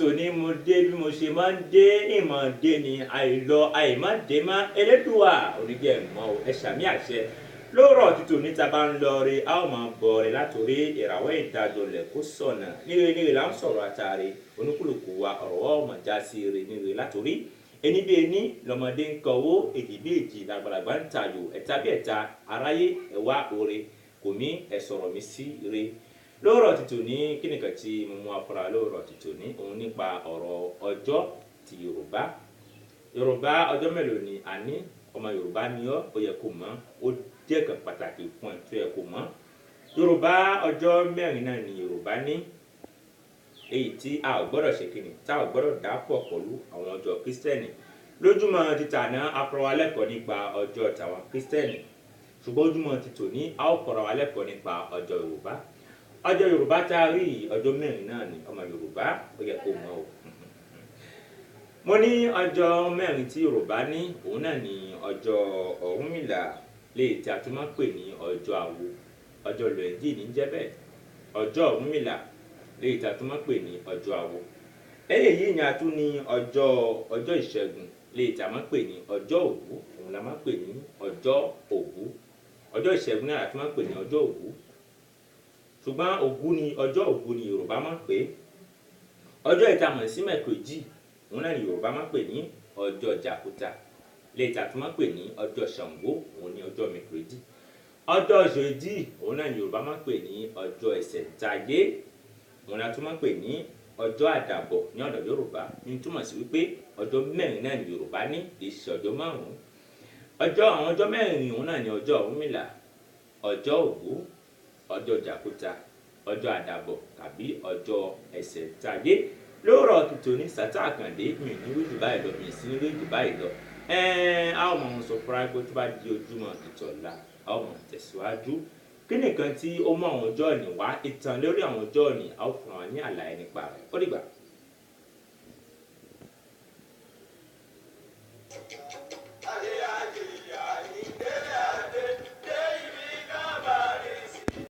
tòní mo dé bí mo ṣe máa ń dé ìmọ̀ dé ni àìlọ àìmọ́dé má elédùà oníjẹ́ ìmọ̀ ẹ ṣàmì àṣẹ lóòrọ̀ títò níta bá ń lọ re a ó máa bọ̀ rẹ̀ látòrí ìràwọ̀ ìdájọ́lẹ̀ kó sọ̀nà níre là ń sọ̀rọ̀ àtàrí oníkùlùkù wa ọ̀rọ̀ ọmọ já sí re níre látòrí ẹni bí ẹni lọmọdé ń kọwó èjì bí èjì làgbàlagbà ń tayò ẹ̀ta bí ẹ̀ta aráyé ẹ̀wá òre kò mí ẹ̀ sọ̀rọ̀ mi sí re lóòrọ̀ títò ní kíníkan tí mo mú afárá lóòrọ̀ títò ní òun nípa ọ̀rọ̀ ọjọ́ ti Yorùbá ọjọ́ mélòó ni a ní ọmọ Yorùbá ni ọ́ ó yẹ kó mọ̀ ó jẹ́ kan pàtàkì fún ẹ tó yẹ kó mọ̀ Yorùbá ọjọ́ mẹ́rin náà ni Yorùbá ní èyí tí a ò gbọ́dọ̀ ṣe kíni tá ò gbọ́dọ̀ dàpọ̀ pẹ̀lú àwọn ọjọ́ Kristẹni lójúmọ́ títà náà a kọ́ wa lẹ́kọ̀ọ́ nípa ọjọ́ tàwọn Kristẹni ṣùgbọ́n ojúmọ́ títò ní a ó kọ́ wa lẹ́kọ̀ọ́ nípa ọjọ́ Yorùbá ọjọ́ Yorùbá tá a rí ọjọ́ mẹ́rin náà ni ọmọ Yorùbá ó yẹ kó mọ̀ o mo ní ọjọ́ mẹ́rin tí Yorùbá ní òun náà ni ọjọ́ Ọ̀rúnmìlà léyìí tí a tún máa ń pè ní ọjọ́ Awo ọjọ́ lòdì ní jẹ́ bẹ́ẹ̀ ọjọ́ Ọ̀rúnmìlà léyìí tí a tún máa ń pè ní ọjọ́ Awo lẹ́yìn èyí ni a tún ní ọjọ́ Ìṣẹ́gun léyìí tí a máa ń pè ní ọjọ́ Ògún òun la máa ń pè ní ọjọ́ Ògún ọjọ́ Ìṣẹ́gun náà la tún máa ń pè ní ọjọ́ Ògún ṣùgbọ́n Ògún ni ọjọ́ Ògún ni Yorùbá máa ń pè ọjọ́ ìtamọ̀ sí mẹ́kòjì òun náà ni Yorùbá máa ń pè ní ọjọ́ Jàkúta léyìí tí a tún máa ń pè ní ọjọ́ Ṣàngó òun ni ọjọ́ mẹ́kòjì ọjọ́ Ṣòdì òun náà ni Yorùbá máa ń pè ní ọjọ́ Ìṣẹ̀ǹtáyé òun ni a tún máa ń pè ní ọjọ́ Àdàbọ̀ ní ọ̀dọ̀ Yorùbá ní túmọ̀ sí wípé ọjọ́ mẹ́rin náà ni Yorùbá ní ìṣe ọjọ́ márùn-ún àwọn ọjọ́ mẹ́rin òun náà ni ọjọ́ Ọ̀rúnmìlà ọjọ́ Ògún ọjọ́ Jàkúta ọjọ́ Àdàbọ̀ tàbí ọjọ́ Ìṣẹ̀ǹtáyé lóòrọ̀ tuntun ní Sàtá Àkàndé mi ní wíjù báyìí lọ mi sí ní wíjù báyìí lọ a ó máa sọ fúnra pé tó bá di ojúmọ́ ìtọ̀la a ó máa tẹ̀síwájú kí nìkan tí ó mú àwọn ọjọ́ òní wá ìtàn lórí àwọn ọjọ́ òní a ó fún wa ní àlàyé nípa rẹ̀ ó dìgbà.